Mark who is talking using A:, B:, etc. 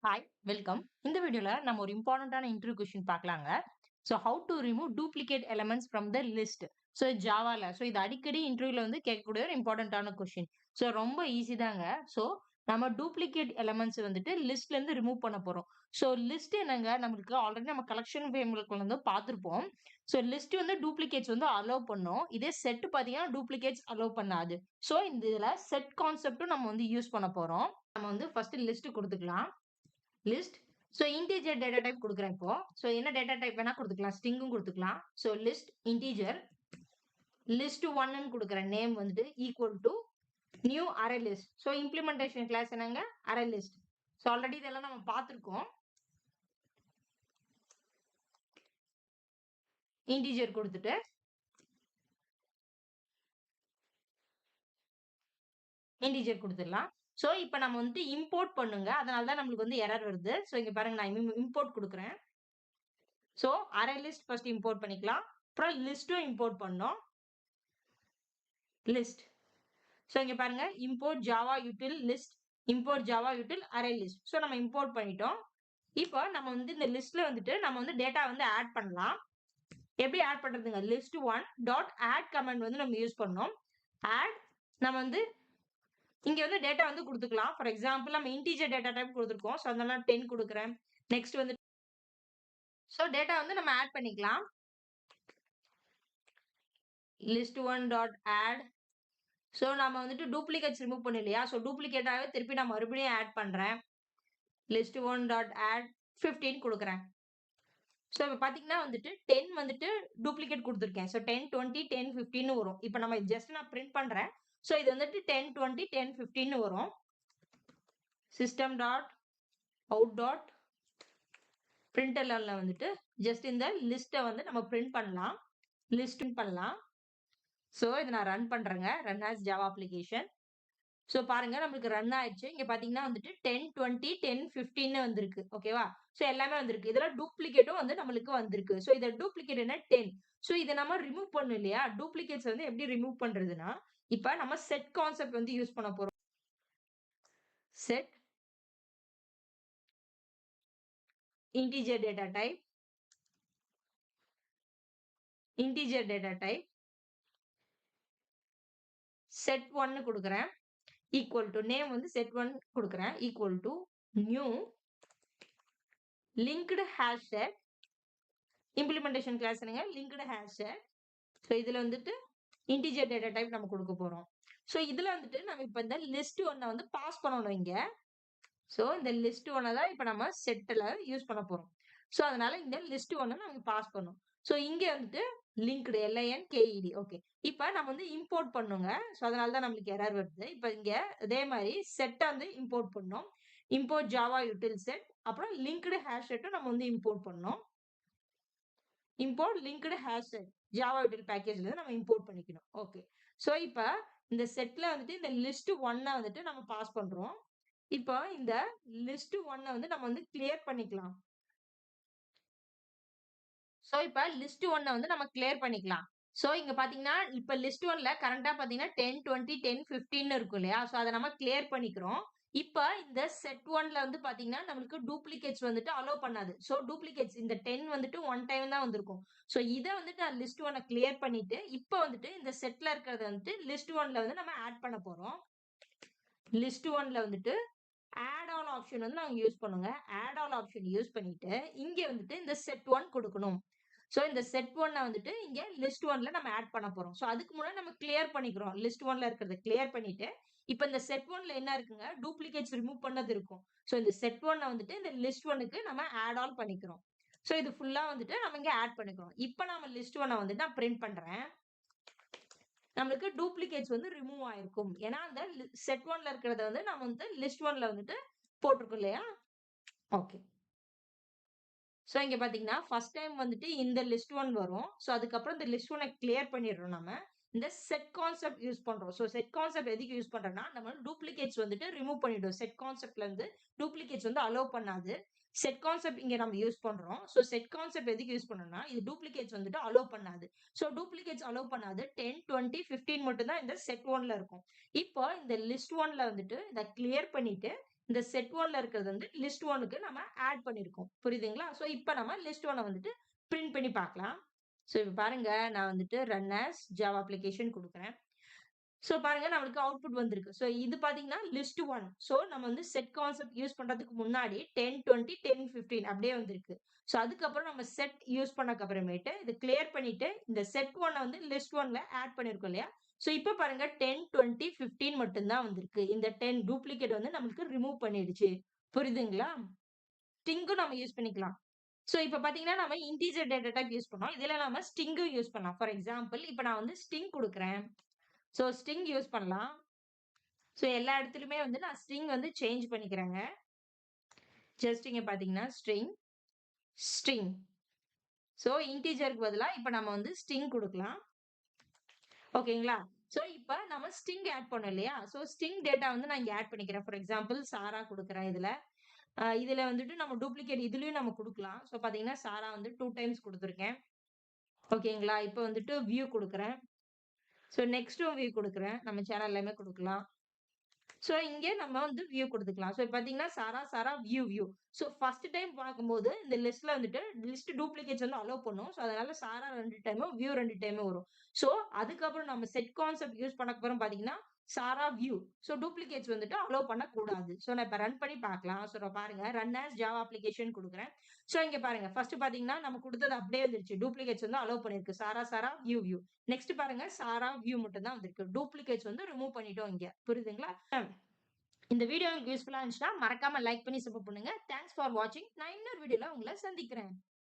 A: Hi, welcome. இந்த வீடியோல நம்ம ஒரு இம்பார்ட்டன்டான இன்டர்வியூ கொஸ்டின் பார்க்கலாங்க. How to remove duplicate elements from the list. ஜாவால. இது அடிக்கடி இன்டர்வியூல வந்து கேட்கக்கூடிய ஒரு இம்பார்ட்டன்டான கொஸ்டின். ரொம்ப ஈஸி தாங்க. ஸோ நம்ம டூப்ளிகேட் எலிமெண்ட்ஸ் வந்துட்டு லிஸ்ட்ல இருந்து ரிமூவ் பண்ண போறோம். லிஸ்ட் என்னங்க நம்மளுக்கு ஆல்ரெடி நம்ம கலெக்ஷன் ஃப்ரேம்வொர்க்ல வந்து பார்த்திருப்போம். லிஸ்ட் வந்து டூப்ளிகேட்ஸ் வந்து அலோவ் பண்ணும். இதே செட் பார்த்தீங்கன்னா டூப்ளிகேட்ஸ் அலோவ் பண்ணாது. இந்த இதுல செட் கான்செப்டும் நம்ம வந்து யூஸ் பண்ண போறோம். நம்ம வந்து ஃபர்ஸ்ட் லிஸ்ட் குடுத்துக்கலாம். லிஸ்ட். இன்டிஜர் டேட்டா டைப் குடுக்குறேன் இப்போ. என்ன டேட்டா டைப் வேணா குடுத்துக்கலாம். ஸ்ட்ரிங்கும் குடுத்துக்கலாம். லிஸ்ட் இன்டிஜர் லிஸ்ட் 1 ன்னு குடுக்குறேன். நேம் வந்துட்டு equal to new array list. Implementation class என்னங்க? Array list. ஆல்ரெடி இதெல்லாம் நம்ம பார்த்திருக்கோம். இன்டிஜர் கொடுத்துட்டு இன்டிஜர் கொடுத்துடலாம். இப்போ நம்ம வந்து இம்போர்ட் பண்ணுங்க. அதனால தான் நம்மளுக்கு வந்து எரர் வருது. இங்க பாருங்க நான் இம்போர்ட் குடுக்குறேன். அரே லிஸ்ட் ஃபர்ஸ்ட் இம்போர்ட் பண்ணிக்கலாம். அப்புறம் லிஸ்டும் இம்போர்ட் பண்ணோம். லிஸ்ட். இங்க பாருங்க import java util list import java util array list. நம்ம இம்போர்ட் பண்ணிட்டோம். இப்போ நம்ம வந்து இந்த லிஸ்ட்ல வந்துட்டு நம்ம வந்து டேட்டா வந்து ஆட் பண்ணலாம். எப்படி ஆட் பண்றதுங்க? list1 டாட் ஆட் கமாண்ட் வந்து நம்ம யூஸ் பண்ணோம். ஆட் நம்ம வந்து இங்க வந்து டேட்டா வந்து கொடுத்துக்கலாம். ஃபார் எக்ஸாம்பிள் நம்ம இன்டிஜர் டேட்டா டைப் கொடுத்துருக்கோம். அதனால 10 கொடுக்குறேன். நெக்ஸ்ட் வந்து டேட்டா வந்து நம்ம ஆட் பண்ணிக்கலாம். list1 dot out. நம்ம வந்துட்டு டூப்ளிகேட்ஸ் ரிமூவ் பண்ணோம் இல்லையா? டூப்ளிகேட்டாவே திருப்பி நான் மறுபடியும் ஆட் பண்றேன். list1 டாட் ஆட் 15 கொடுக்குறேன். இப்போ பார்த்தீங்கன்னா வந்துட்டு 10 வந்துட்டு டூப்ளிகேட் குடுத்துருக்கேன். 10, 20, 10, 15ன்னு வரும். இப்போ நம்ம ஜஸ்ட் நான் பிரிண்ட் பண்றேன். இது வந்துட்டு 10, 20, 10, 15ன்னு வரும். சிஸ்டம் டாட் அவுட் டாட் பிரிண்டர்ல வந்துட்டு ஜஸ்ட் இந்த லிஸ்ட்டை வந்து நம்ம பிரிண்ட் பண்ணலாம். லிஸ்ட் பண்ணலாம். இதை நான் ரன் பண்றேங்க. Run as Java application. பாருங்க நம்மளுக்கு ரன் ஆயிடுச்சு. இங்க பாத்தீங்கன்னா வந்துட்டு 10, 20, 10, 15ன்னு வந்திருக்கு. ஓகேவா? எல்லாமே வந்திருக்கு. இதுல டூப்ளிகேட்டும் வந்து நம்மளுக்கு வந்திருக்கு. இத டூப்ளிகேட் என்ன 10. இத நம்ம ரிமூவ் பண்ணணும் இல்லையா? டூப்ளிகேட்ஸ் வந்து எப்படி ரிமூவ் பண்றதுன்னா, இப்ப நம்ம செட் கான்செப்ட் வந்து யூஸ் பண்ண போறோம். Set integer data type integer data type set 1 கொடுக்குறேன். ஈக்குவல் டு நேம் வந்து செட் 1 கொடுக்குறேன். Equal to new linked hash set implementation class என்னங்க? linked hash set. இதுல வந்துட்டு இன்டிஜர் டேட்டா டைப் நம்ம கொடுக்க போறோம். இதுல வந்துட்டு நம்ம இப்ப இந்த லிஸ்ட் ஒன்ன வந்து பாஸ் பண்ணணும் இங்க. இந்த லிஸ்ட் ஒன்ன தான் இப்ப நம்ம செட்ல யூஸ் பண்ண போறோம். அதனால இந்த லிஸ்ட் ஒன்ன நம்ம பாஸ் பண்ணணும். இங்க வந்துட்டு லிங்க்டு LINKED. ஓகே. இப்ப நம்ம வந்து இம்போர்ட் பண்ணுங்க. அதனால தான் நம்மளுக்கு எரர் வருது. இப்ப இங்க அதே மாதிரி செட்ட வந்து இம்போர்ட் பண்ணோம். Import Java util set. அப்புறம் லிங்க்டு ஹேஷ் செட்டும் நம்ம வந்து இம்போர்ட் பண்ணோம். Import linked hash set Java util பேக்கேஜ்ல இருந்து நம்ம இம்போர்ட் பண்ணிக்கணும். ஓகே. இப்ப இந்த செட்ல வந்துட்டு இந்த லிஸ்ட் 1 வந்துட்டு நம்ம பாஸ் பண்றோம். இப்போ இந்த லிஸ்ட் 1 வந்து நம்ம வந்து கிளியர் பண்ணிக்கலாம். இப்ப லிஸ்ட் 1 வந்து நம்ம கிளியர் பண்ணிக்கலாம். இங்க பாத்தீங்கன்னா இப்ப லிஸ்ட் 1ல கரண்டா பாத்தீங்கன்னா 10, 20, 10, 15ன்னு இருக்கும் இல்லையா? அத நம்ம கிளியர் பண்ணிக்கிறோம். இப்ப இந்த செட் 1ல வந்து பாத்தீங்கன்னா நம்மளுக்கு டூப்ளிகேட்ஸ் வந்துட்டு அலோவ் பண்ணாது. டூப்ளிகேட்ஸ் இந்த 10 வந்துட்டு 1 டைம் தான் வந்திருக்கும். இத வந்துட்டு நான் லிஸ்ட் 1 கிளியர் பண்ணிட்டு, இப்ப வந்துட்டு இந்த செட்ல இருக்கிறத வந்துட்டு லிஸ்ட் 1ல வந்து நம்ம ஆட் பண்ண போறோம். லிஸ்ட் 1ல வந்துட்டு ஆட் ஆல் ஆப்ஷன் வந்து நாங்க யூஸ் பண்ணுங்க. ஆட் ஆல் ஆப்ஷன் யூஸ் பண்ணிட்டு, இங்க வந்துட்டு இந்த செட் 1 குடுக்கணும். இந்த செட் 1 வந்துட்டு இங்க லிஸ்ட் 1ல நம்ம ஆட் பண்ண போறோம். அதுக்கு முன்னாடி நம்ம கிளியர் பண்ணிக்கிறோம். லிஸ்ட் 1ல இருக்கிறத கிளியர் பண்ணிட்டு, இப்ப இந்த செட் 1ல என்ன இருக்குங்க? டூப்ளிகேட்ஸ் ரிமூவ் பண்ணது இருக்கும். இந்த செட் 1 வந்துட்டு இந்த லிஸ்ட் 1க்கு நம்ம ஆட் ஆல் பண்ணிக்கிறோம். இது ஃபுல்லா வந்துட்டு நம்ம இங்க ஆட் பண்ணிக்கிறோம். இப்ப நம்ம லிஸ்ட் 1 வந்துட்டு நான் பிரிண்ட் பண்றேன். நம்மளுக்கு டூப்ளிகேட்ஸ் வந்து ரிமூவ் ஆயிருக்கும். ஏன்னா அந்த செட் 1ல இருக்கிறத வந்து நம்ம வந்து லிஸ்ட் 1ல வந்துட்டு போட்டிருக்கோம் இல்லையா? ஓகே. இங்க பாத்தீங்கன்னா ஃபர்ஸ்ட் டைம் வந்துட்டு இந்த லிஸ்ட் 1 வரும். அதுக்கப்புறம் இந்த லிஸ்ட் 1 கிளியர் பண்ணிடுறோம் நம்ம. இந்த செட் கான்செப்ட் யூஸ் பண்றோம். செட் கான்செப்ட் எதுக்கு யூஸ் பண்றோம்னா, நம்ம டூப்ளிகேட்ஸ் வந்துட்டு ரிமூவ் பண்ணிடும். செட் கான்செப்ட்ல இருந்து டூப்ளிகேட்ஸ் வந்து அலோவ் பண்ணாது. செட் கான்செப்ட் இங்க நம்ம யூஸ் பண்றோம். செட் கான்செப்ட் எதுக்கு யூஸ் பண்றோம்னா, இது டூப்ளிகேட்ஸ் வந்துட்டு அலோவ் பண்ணாது. டூப்ளிகேட்ஸ் அலோவ் பண்ணாது. 10, 20, 15 மட்டும் தான் இந்த செட் 1ல இருக்கும். இப்போ இந்த லிஸ்ட் 1ல வந்துட்டு இத கிளியர் பண்ணிட்டு, இந்த செட் 1ல இருக்கிறது வந்து லிஸ்ட் 1க்கு நம்ம ஆட் பண்ணியிருக்கோம். புரியுதுங்களா? ஸோ இப்ப நம்ம லிஸ்ட் 1 வந்துட்டு பிரிண்ட் பண்ணி பார்க்கலாம். ஸோ இப்ப பாருங்க நான் வந்துட்டு ரன் ஆஸ் ஜாவா அப்ளிகேஷன் குடுக்குறேன். ஸோ பாருங்க நம்மளுக்கு அவுட்புட் வந்திருக்கு. ஸோ இது பார்த்தீங்கன்னா லிஸ்ட் 1. ஸோ நம்ம வந்து செட் கான்செப்ட் யூஸ் பண்றதுக்கு முன்னாடி 10, 20, 10, 15 அப்படியே வந்திருக்கு. ஸோ அதுக்கப்புறம் நம்ம செட் யூஸ் பண்ணக்கு அப்புறமேட்டு இது கிளியர் பண்ணிட்டு இந்த செட் 1 வந்து லிஸ்ட் 1ல ஆட் பண்ணியிருக்கோம் இல்லையா? ஸோ இப்ப பாருங்க 10, 20, 15 மட்டும் தான் வந்திருக்கு. இந்த 10 டூப்ளிகேட் வந்து நம்மளுக்கு ரிமூவ் பண்ணிடுச்சு. புரியுதுங்களா? ஸ்ட்ரிங்கும் நம்ம யூஸ் பண்ணிக்கலாம். ஸோ இப்ப பார்த்தீங்கன்னா, நம்ம இன்டிஜர் டேட்டா டைப் யூஸ் பண்ணோம். இதுல நம்ம ஸ்ட்ரிங்கும் யூஸ் பண்ணலாம். ஃபார் எக்ஸாம்பிள் இப்ப நான் வந்து ஸ்ட்ரிங் குடுக்குறேன். ஸோ ஸ்ட்ரிங் யூஸ் பண்ணலாம். ஸோ எல்லா இடத்துலயுமே வந்து நான் ஸ்ட்ரிங் வந்து சேஞ்ச் பண்ணிக்கிறேங்க. ஜஸ்ட் இங்க பார்த்தீங்கன்னா ஸ்ட்ரிங். ஸோ இன்டிஜருக்கு பதிலா இப்ப நம்ம வந்து ஸ்ட்ரிங் குடுக்கலாம். ஓகேங்களா? ஸோ இப்ப நம்ம ஸ்ட்ரிங் ஆட் பண்ணோம் இல்லையா? ஸோ ஸ்ட்ரிங் டேட்டா வந்து நான் இங்க ஆட் பண்ணிக்கிறேன். ஃபார் எக்ஸாம்பிள் சாரா குடுக்குறேன் இதுல. இதுல வந்துட்டு நம்ம டூப்ளிகேட் இதுலயும் நம்ம குடுக்கலாம். ஸோ பார்த்தீங்கன்னா, சாரா வந்து 2 டைம்ஸ் குடுத்துருக்கேன். ஓகேங்களா? இப்ப வந்துட்டு வியூ குடுக்குறேன். ஸோ நெக்ஸ்ட்டும் வியூ குடுக்குறேன். நம்ம சேனல்லயுமே குடுக்கலாம். ஸோ இங்க நம்ம வந்து வியூ குடுத்துக்கலாம். ஸோ பார்த்தீங்கன்னா, சாரா, வியூ. ஸோ ஃபர்ஸ்ட் டைம் பார்க்கும்போது இந்த லிஸ்ட்ல வந்துட்டு லிஸ்ட் டூப்ளிகேட்ஸ் வந்து அலோவ் பண்ணும். ஸோ அதனால சாரா 2 டைமும், வியூ 2 டைமும் வரும். ஸோ அதுக்கப்புறம் நம்ம செட் கான்செப்ட் யூஸ் பண்ணக்கப்புறம் பார்த்தீங்கன்னா, சாரா, வியூ. ஸோ டூப்ளிகேட்ஸ் வந்துட்டு அலோவ் பண்ணக்கூடாது. ஸோ நான் இப்ப ரன் பண்ணி பார்க்கலாம். ஸோ நான் பாருங்க ரன் ஆஸ் ஜாவா அப்ளிகேஷன் குடுக்குறேன். ஸோ இங்க பாருங்க ஃபர்ஸ்ட் பார்த்தீங்கன்னா, நம்ம குடுத்தது அப்படியே வந்துருச்சு. டூப்ளிகேட்ஸ் வந்து அலோவ் பண்ணிருக்கு. சாரா, வியூ. நெக்ஸ்ட் பாருங்க சாரா, வியூ மட்டும் தான் வந்திருக்கு. டூப்ளிகேட்ஸ் வந்து ரிமூவ் பண்ணிட்டோம் இங்க. புரியுதுங்களா? இந்த வீடியோ உங்களுக்கு யூஸ்ஃபுல்லா இருந்துச்சுன்னா, மறக்காம லைக் பண்ணி சப்போர்ட் பண்ணுங்க. தேங்க்ஸ் ஃபார் வாட்சிங். நான் இன்னொரு வீடியோல உங்கள சந்திக்கிறேன்.